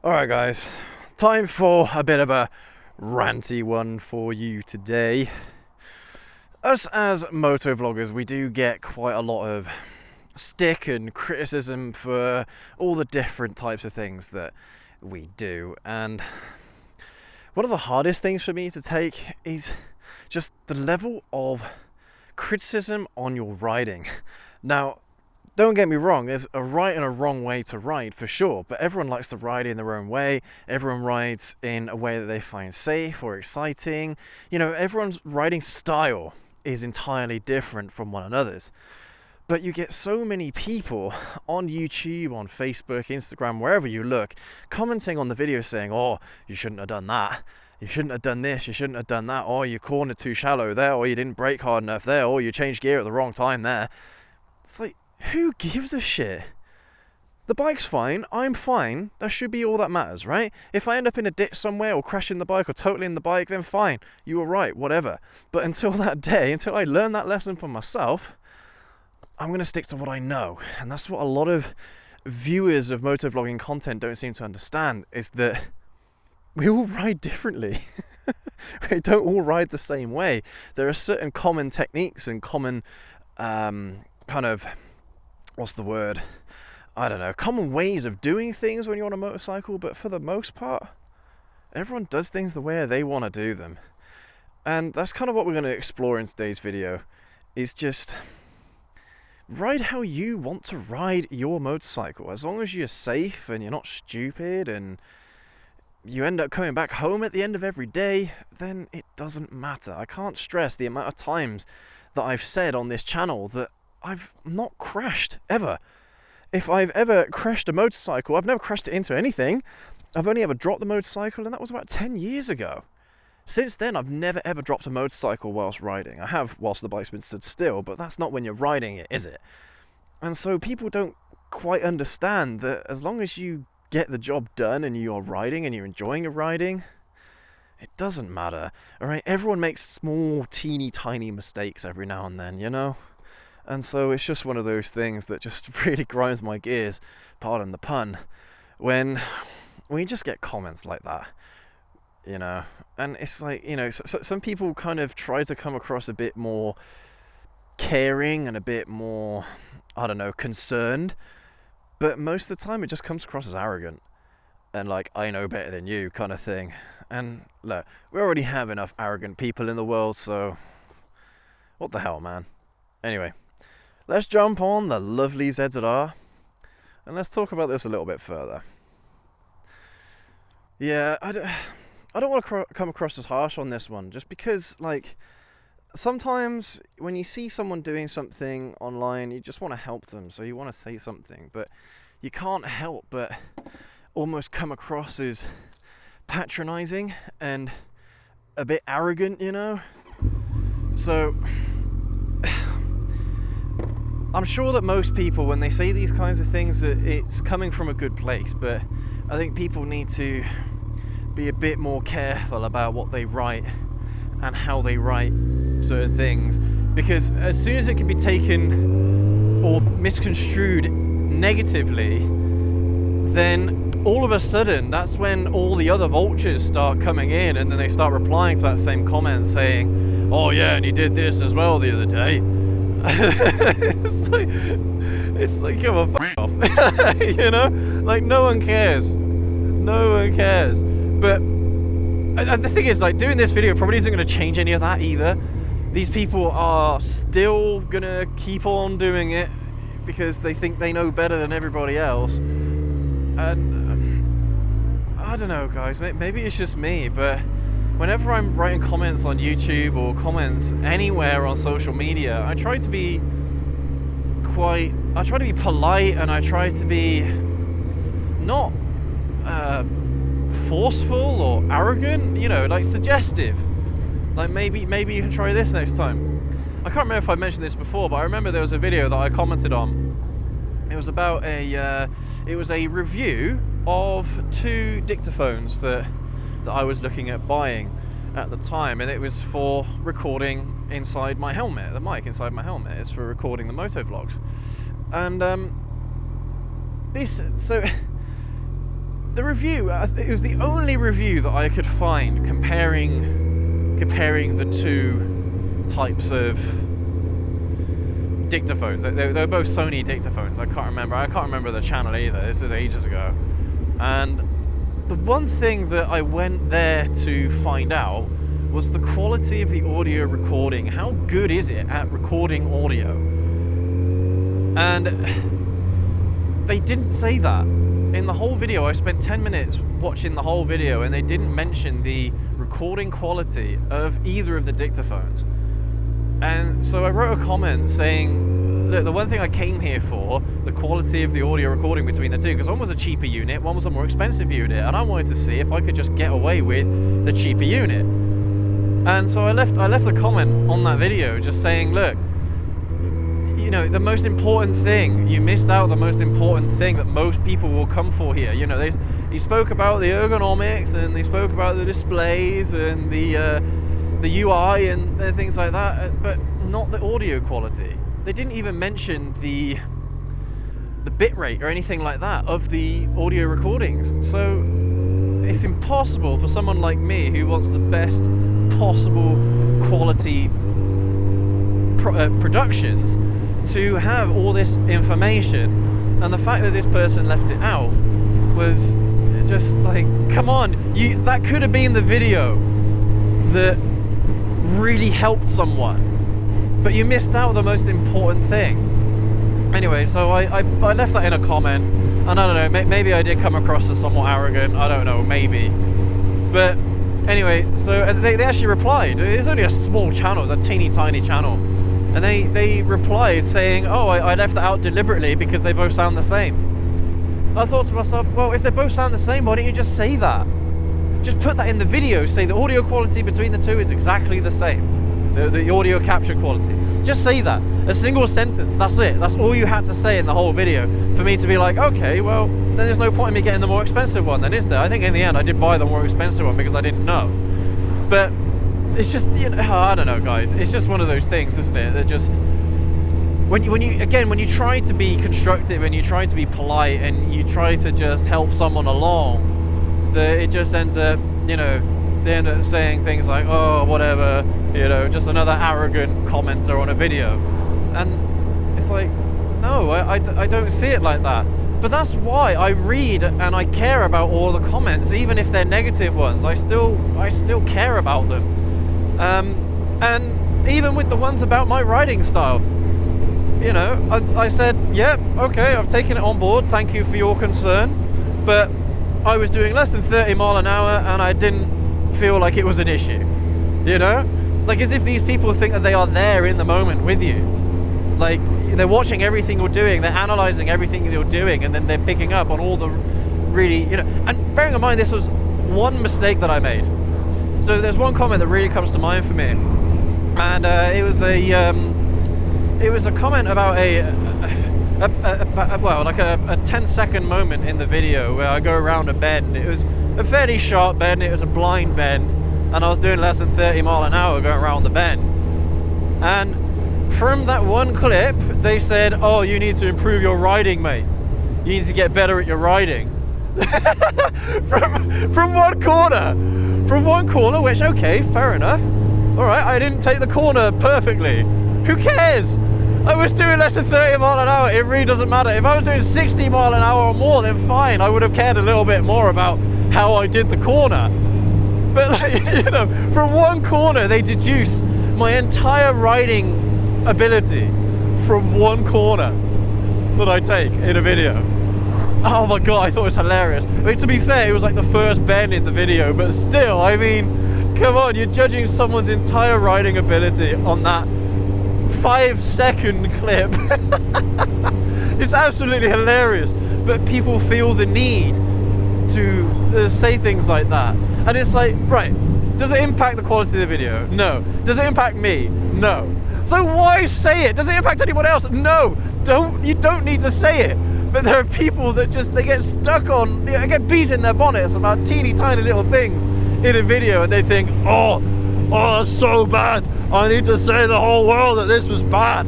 Alright guys, time for a bit of a ranty one for you today. Us as motovloggers, we do get quite a lot of stick and criticism for all the different types of things that we do, and one of the hardest things for me to take is just the level of criticism on your riding. Now, don't get me wrong, there's a right and a wrong way to ride for sure, but everyone likes to ride in their own way. Everyone rides in a way that they find safe or exciting. You know, everyone's riding style is entirely different from one another's. But you get so many people on YouTube, on Facebook, Instagram, wherever you look, commenting on the video saying, oh, you shouldn't have done that. You shouldn't have done this, you shouldn't have done that. Or you cornered too shallow there, or you didn't brake hard enough there, or you changed gear at the wrong time there. It's like, who gives a shit? The bike's fine, I'm fine, that should be all that matters, right? If I end up in a ditch somewhere or crashing the bike or totaling the bike, then fine, you were right, whatever. But until that day, until I learn that lesson for myself, I'm going to stick to what I know. And that's what a lot of viewers of motovlogging content don't seem to understand, is that we all ride differently. We don't all ride the same way. There are certain common techniques and common kind of, what's the word? I don't know, common ways of doing things when you're on a motorcycle, but for the most part, everyone does things the way they want to do them. And that's kind of what we're going to explore in today's video, is just ride how you want to ride your motorcycle. As long as you're safe and you're not stupid and you end up coming back home at the end of every day, then it doesn't matter. I can't stress the amount of times that I've said on this channel that I've not crashed ever. If I've ever crashed a motorcycle, I've never crashed it into anything. I've only ever dropped the motorcycle, and that was about 10 years ago. Since then, I've never ever dropped a motorcycle whilst riding. I have whilst the bike's been stood still, but that's not when you're riding it, is it? And so people don't quite understand that as long as you get the job done and you're riding and you're enjoying your riding, it doesn't matter. Alright, everyone makes small, teeny, tiny mistakes every now and then, you know? And so it's just one of those things that just really grinds my gears, pardon the pun, when you just get comments like that, you know. And it's like, you know, so some people kind of try to come across a bit more caring and a bit more, I don't know, concerned. But most of the time it just comes across as arrogant and like, I know better than you kind of thing. And look, we already have enough arrogant people in the world, so what the hell, man. Anyway, let's jump on the lovely ZZR and let's talk about this a little bit further. Yeah, I don't want to come across as harsh on this one, just because, like, sometimes when you see someone doing something online, you just want to help them, so you want to say something, but you can't help but almost come across as patronizing and a bit arrogant, you know? So I'm sure that most people, when they say these kinds of things, that it's coming from a good place, but I think people need to be a bit more careful about what they write and how they write certain things, because as soon as it can be taken or misconstrued negatively, then all of a sudden that's when all the other vultures start coming in, and then they start replying to that same comment saying, oh yeah, and you did this as well the other day. it's like come on, f off. You know, like no one cares, but the thing is, like, doing this video probably isn't going to change any of that either. These people are still gonna keep on doing it because they think they know better than everybody else. And I don't know, guys, maybe it's just me, but whenever I'm writing comments on YouTube or comments anywhere on social media, I try to be polite, and I try to be not forceful or arrogant, you know, like suggestive. Like maybe you can try this next time. I can't remember if I mentioned this before, but I remember there was a video that I commented on. It was about it was a review of 2 dictaphones that I was looking at buying at the time, and it was for recording inside my helmet. The mic inside my helmet is for recording the motovlogs. And the review, it was the only review that I could find comparing the two types of dictaphones. They were both Sony dictaphones. I can't remember the channel either. This is ages ago. And the one thing that I went there to find out was the quality of the audio recording. How good is it at recording audio? And they didn't say that. In the whole video, I spent 10 minutes watching the whole video, and they didn't mention the recording quality of either of the dictaphones. And so I wrote a comment saying, look, the one thing I came here for, the quality of the audio recording between the two, because one was a cheaper unit, one was a more expensive unit, and I wanted to see if I could just get away with the cheaper unit. And so I left a comment on that video just saying, look, you know, the most important thing, you missed out the most important thing that most people will come for here. You know, he spoke about the ergonomics, and they spoke about the displays and the UI and things like that, but not the audio quality. They didn't even mention the bitrate or anything like that of the audio recordings. So it's impossible for someone like me who wants the best possible quality productions to have all this information, and the fact that this person left it out was just like, come on, that could have been the video that really helped someone, but you missed out the most important thing. Anyway, so I left that in a comment, and I don't know, maybe I did come across as somewhat arrogant, I don't know, maybe, but anyway, so they actually replied. It's only a small channel, it's a teeny tiny channel. And they replied saying, oh, I left that out deliberately because they both sound the same. I thought to myself, well, if they both sound the same, why don't you just say that? Just put that in the video, say the audio quality between the two is exactly the same. The audio capture quality. Just say that. A single sentence, that's it. That's all you had to say in the whole video for me to be like, okay, well, then there's no point in me getting the more expensive one then, is there? I think in the end I did buy the more expensive one because I didn't know. But it's just, you know, I don't know, guys. It's just one of those things, isn't it? That just, when you try to be constructive and you try to be polite and you try to just help someone along, it just ends up, you know, they end up saying things like, oh, whatever, you know, just another arrogant commenter on a video. And it's like, no, I don't see it like that. But that's why I read and I care about all the comments, even if they're negative ones. I still care about them. And even with the ones about my riding style, you know, I said, yep, okay, I've taken it on board, thank you for your concern, but I was doing less than 30 mile an hour and I didn't feel like it was an issue, you know? Like, as if these people think that they are there in the moment with you. Like, they're watching everything you're doing, they're analysing everything you're doing, and then they're picking up on all the really, you know, and bearing in mind this was one mistake that I made. So there's one comment that really comes to mind for me, and it was a comment about a 10-second moment in the video where I go around a bend. It was a fairly sharp bend, it was a blind bend, and I was doing less than 30 mile an hour going around the bend. And from that one clip, they said, oh, you need to improve your riding, mate. You need to get better at your riding. from one corner. From one corner, which, okay, fair enough. All right, I didn't take the corner perfectly. Who cares? I was doing less than 30 mile an hour. It really doesn't matter. If I was doing 60 mile an hour or more, then fine. I would have cared a little bit more about how I did the corner. But, like, you know, from one corner, they deduce my entire riding ability from one corner that I take in a video. Oh my god, I thought it was hilarious. I mean, to be fair, it was like the first bend in the video, but still, I mean, come on, you're judging someone's entire riding ability on that 5-second clip. It's absolutely hilarious, but people feel the need to say things like that. And it's like, right, does it impact the quality of the video? No. Does it impact me? No. So why say it? Does it impact anyone else? No. You don't need to say it. But there are people that just, they get stuck on, they get beat in their bonnets about teeny tiny little things in a video, and they think, oh, that's so bad. I need to say to the whole world that this was bad.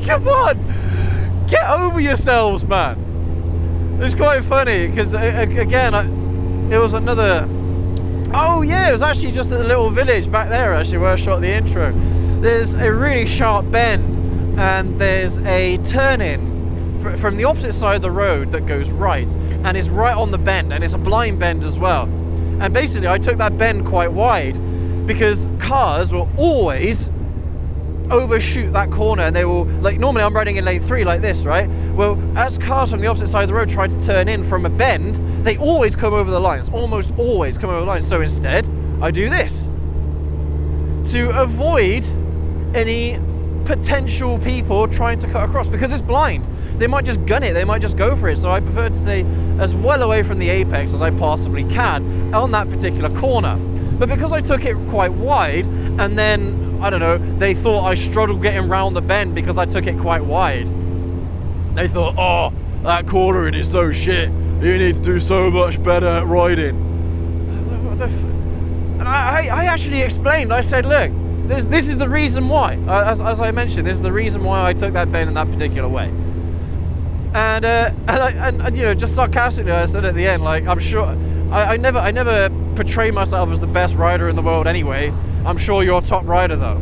Come on. Get over yourselves, man. It's quite funny because again, it was another. Oh yeah, it was actually just at the little village back there actually where I shot the intro. There's a really sharp bend and there's a turn in from the opposite side of the road that goes right, and it's right on the bend, and it's a blind bend as well. And basically I took that bend quite wide because cars will always overshoot that corner, and they will, like, normally I'm riding in lane 3 like this, right? Well, as cars from the opposite side of the road try to turn in from a bend, they always come over the lines, almost always come over the lines. So instead I do this to avoid any potential people trying to cut across, because it's blind. They might just gun it, they might just go for it. So I prefer to stay as well away from the apex as I possibly can on that particular corner. But because I took it quite wide, and then I don't know, they thought I struggled getting round the bend because I took it quite wide. They thought, oh, that cornering is so shit, you need to do so much better at riding. And I actually explained, I said, look, this is the reason why, as I mentioned, this is the reason why I took that bend in that particular way. And you know, just sarcastically I said at the end, like, I'm sure, I never portray myself as the best rider in the world anyway. I'm sure you're a top rider though.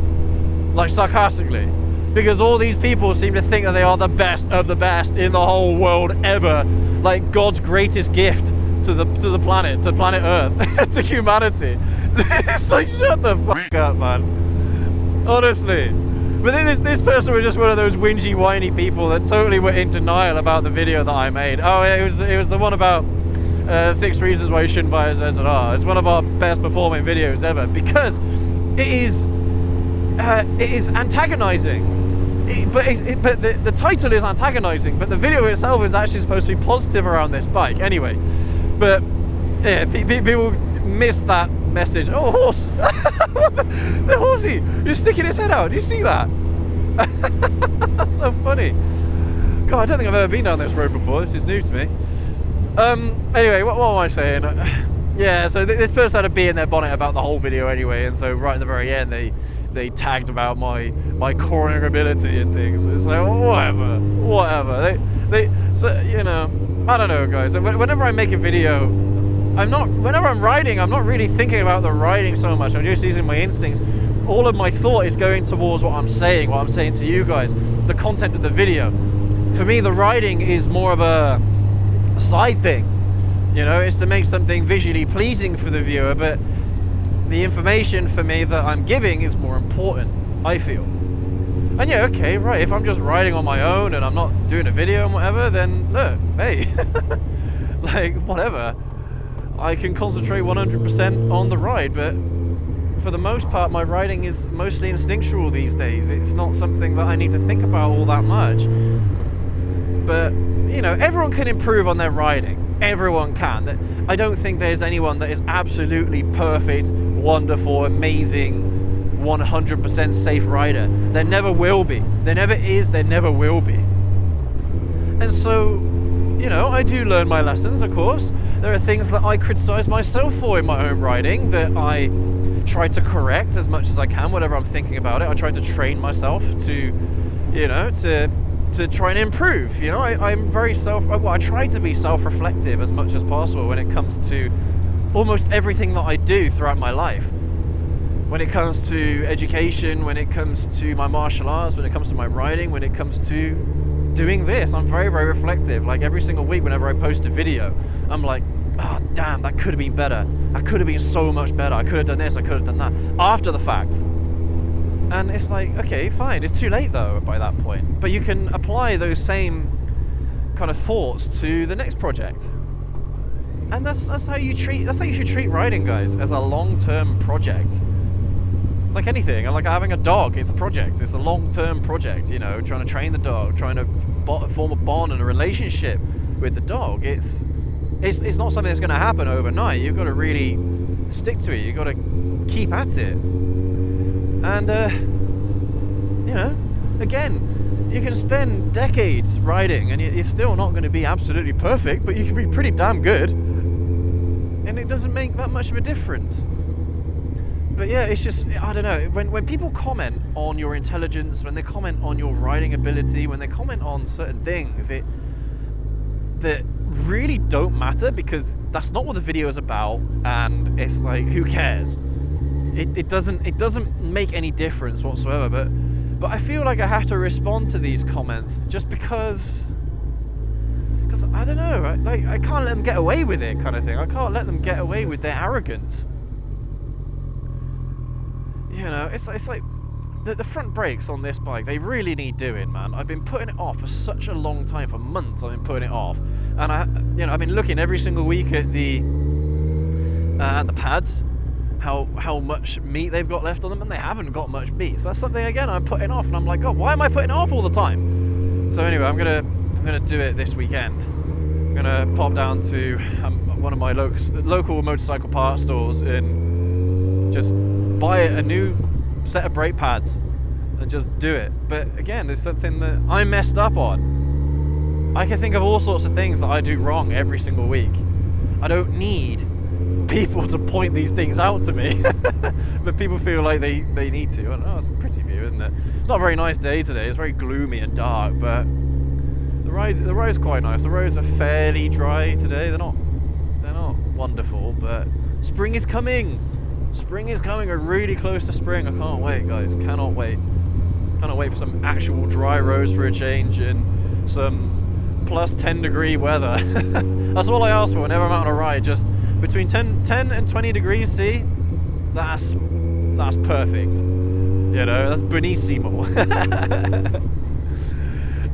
Like, sarcastically. Because all these people seem to think that they are the best of the best in the whole world ever. Like God's greatest gift to the planet, to planet Earth, to humanity. It's like, shut the fuck up, man. Honestly. But then this person was just one of those whingy, whiny people that totally were in denial about the video that I made. Oh, it was the one about 6 reasons why you shouldn't buy a ZZR. It's one of our best performing videos ever because it is antagonizing. But the title is antagonizing, but the video itself is actually supposed to be positive around this bike. Anyway, but yeah, people miss that message. Oh, horse! The horsey! You're sticking his head out. Do you see that? That's so funny. God, I don't think I've ever been down this road before. This is new to me. Anyway, what am I saying? Yeah, so this person had a bee in their bonnet about the whole video anyway, and so right at the very end they tagged about my cornering ability and things. It's like, whatever. They so, you know, I don't know, guys. Whenever I make a video, whenever I'm riding, I'm not really thinking about the riding so much. I'm just using my instincts. All of my thought is going towards what I'm saying to you guys, the content of the video. For me, the riding is more of a side thing. You know, it's to make something visually pleasing for the viewer, but the information for me that I'm giving is more important, I feel. And yeah, okay, right, if I'm just riding on my own and I'm not doing a video and whatever, then look, hey, like, whatever. I can concentrate 100% on the ride, but for the most part, my riding is mostly instinctual these days. It's not something that I need to think about all that much. But, you know, everyone can improve on their riding. Everyone can. I don't think there's anyone that is absolutely perfect, wonderful, amazing, 100% safe rider. There never will be. There never is, there never will be. And so, you know, I do learn my lessons, of course. There are things that I criticize myself for in my own riding that I try to correct as much as I can, whatever I'm thinking about it. I try to train myself to, you know, to try and improve. You know, I'm very I try to be self-reflective as much as possible when it comes to almost everything that I do throughout my life. When it comes to education, when it comes to my martial arts, when it comes to my riding, when it comes to doing this, I'm very, very reflective. Like every single week whenever I post a video, I'm like, oh damn, that could have been better. I could have been so much better. I could have done this, I could have done that. After the fact. And it's like, okay, fine. It's too late though by that point. But you can apply those same kind of thoughts to the next project. And that's how you should treat riding, guys, as a long-term project. Like anything, like having a dog, it's a project. It's a long-term project, you know, trying to train the dog, trying to form a bond and a relationship with the dog. It's not something that's going to happen overnight. You've got to really stick to it. You've got to keep at it. And, you know, again, you can spend decades riding and you're still not going to be absolutely perfect, but you can be pretty damn good. And it doesn't make that much of a difference. But yeah, it's just, I don't know, when people comment on your intelligence, when they comment on your riding ability, when they comment on certain things, that really don't matter, because that's not what the video is about, and it's like, who cares? It doesn't make any difference whatsoever. But I feel like I have to respond to these comments just because I don't know, I can't let them get away with it, kind of thing. I can't let them get away with their arrogance. You know, it's like the front brakes on this bike, they really need doing, man. I've been putting it off for such a long time, for months I've been putting it off, and I've been looking every single week at the pads, how much meat they've got left on them, and they haven't got much meat. So that's something, again, I'm putting off, and I'm like, God, why am I putting it off all the time? So anyway, I'm gonna do it this weekend. I'm gonna pop down to one of my local motorcycle parts stores and just buy a new set of brake pads and just do it. But again, there's something that I messed up on. I can think of all sorts of things that I do wrong every single week. I don't need people to point these things out to me, but people feel like they need to. I don't know, it's a pretty view, isn't it? It's not a very nice day today. It's very gloomy and dark, but the road's quite nice. The roads are fairly dry today. They're not wonderful, but spring is coming. Spring is coming. We're really close to spring. I can't wait, guys. Cannot wait. Cannot wait for some actual dry roads for a change and some plus 10 degree weather. That's all I ask for whenever I'm out on a ride. Just between 10 and 20 degrees C. That's perfect. You know, that's buonissimo.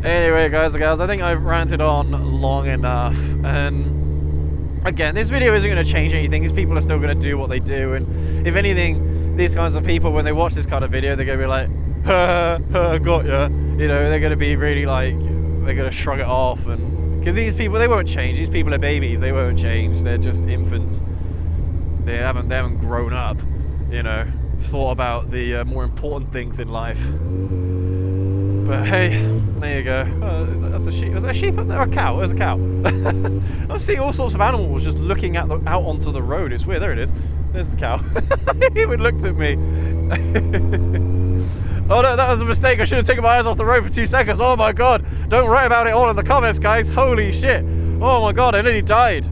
Anyway, guys and gals, I think I've ranted on long enough, and again, this video isn't going to change anything. These people are still going to do what they do, and if anything, these kinds of people, when they watch this kind of video, they're going to be like, ha, ha, got ya. You know, they're going to be really like, they're going to shrug it off, and because these people, they won't change. These people are babies. They won't change. They're just infants. They haven't grown up, you know, thought about the more important things in life. But hey, there you go. Oh, that's a sheep. Was there a sheep up there? Or a cow? There's a cow. I'm seeing all sorts of animals just looking out onto the road. It's weird. There it is. There's the cow. He even looked at me. Oh no, that was a mistake. I should have taken my eyes off the road for 2 seconds. Oh my god. Don't write about it all in the comments, guys. Holy shit. Oh my god, I nearly died.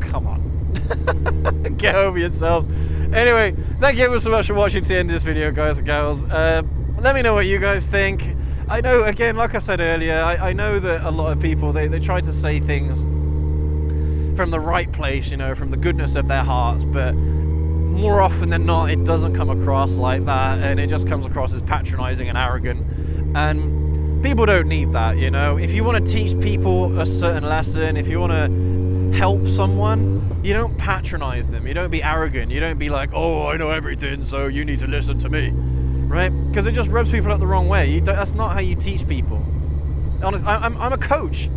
Come on. Get over yourselves. Anyway, thank you ever so much for watching to the end of this video, guys and gals. Let me know what you guys think. I know, again, like I said earlier, I know that a lot of people, they try to say things from the right place, you know, from the goodness of their hearts, but more often than not, it doesn't come across like that, and it just comes across as patronizing and arrogant, and people don't need that, you know. If you want to teach people a certain lesson, if you want to help someone, you don't patronize them, you don't be arrogant, you don't be like, oh, I know everything, so you need to listen to me. Right? Because it just rubs people up the wrong way. That's not how you teach people. Honestly, I'm a coach.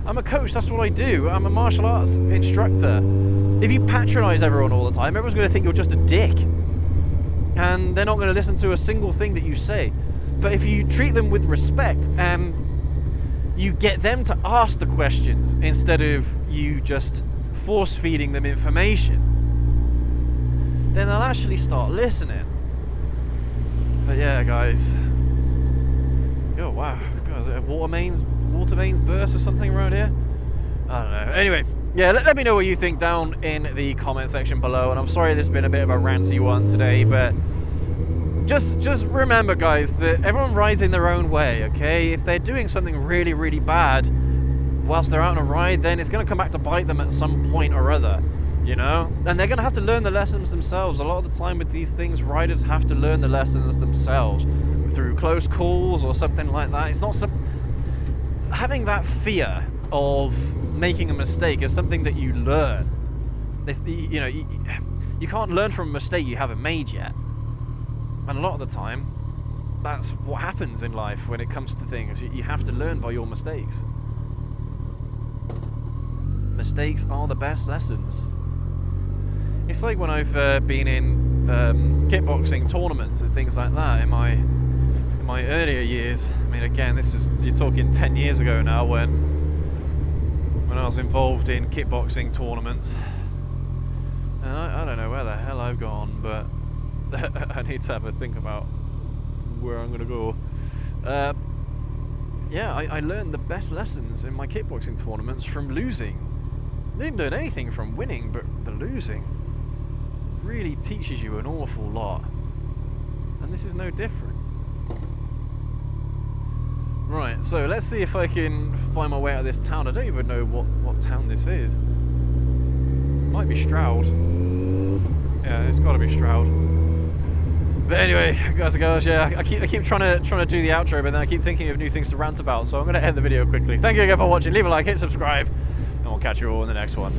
I'm a coach, that's what I do. I'm a martial arts instructor. If you patronize everyone all the time, everyone's going to think you're just a dick. And they're not going to listen to a single thing that you say. But if you treat them with respect and you get them to ask the questions instead of you just force feeding them information, then they'll actually start listening. But yeah, guys. Oh wow, God, is it a water mains burst or something around here? I don't know. Anyway, yeah, let me know what you think down in the comment section below. And I'm sorry there's been a bit of a ranty one today, but just remember, guys, that everyone rides in their own way. Okay, if they're doing something really, really bad whilst they're out on a ride, then it's going to come back to bite them at some point or other. You know, and they're going to have to learn the lessons themselves. A lot of the time with these things, riders have to learn the lessons themselves through close calls or something like that. It's not having that fear of making a mistake is something that you learn. You know, you can't learn from a mistake you haven't made yet. And a lot of the time, that's what happens in life when it comes to things. You have to learn by your mistakes. Mistakes are the best lessons. It's like when I've been in kickboxing tournaments and things like that in my earlier years. I mean, again, you're talking 10 years ago now when I was involved in kickboxing tournaments. And I don't know where the hell I've gone, but I need to have a think about where I'm going to go. yeah, I learned the best lessons in my kickboxing tournaments from losing. I didn't learn anything from winning, but the losing really teaches you an awful lot. And this is no different. Right, so let's see if I can find my way out of this town. I don't even know what town this is. Might be Stroud. Yeah, it's got to be Stroud. But anyway, guys and girls, yeah, I keep trying to do the outro, but then I keep thinking of new things to rant about, so I'm going to end the video quickly. Thank you again for watching. Leave a like, hit subscribe, and we'll catch you all in the next one.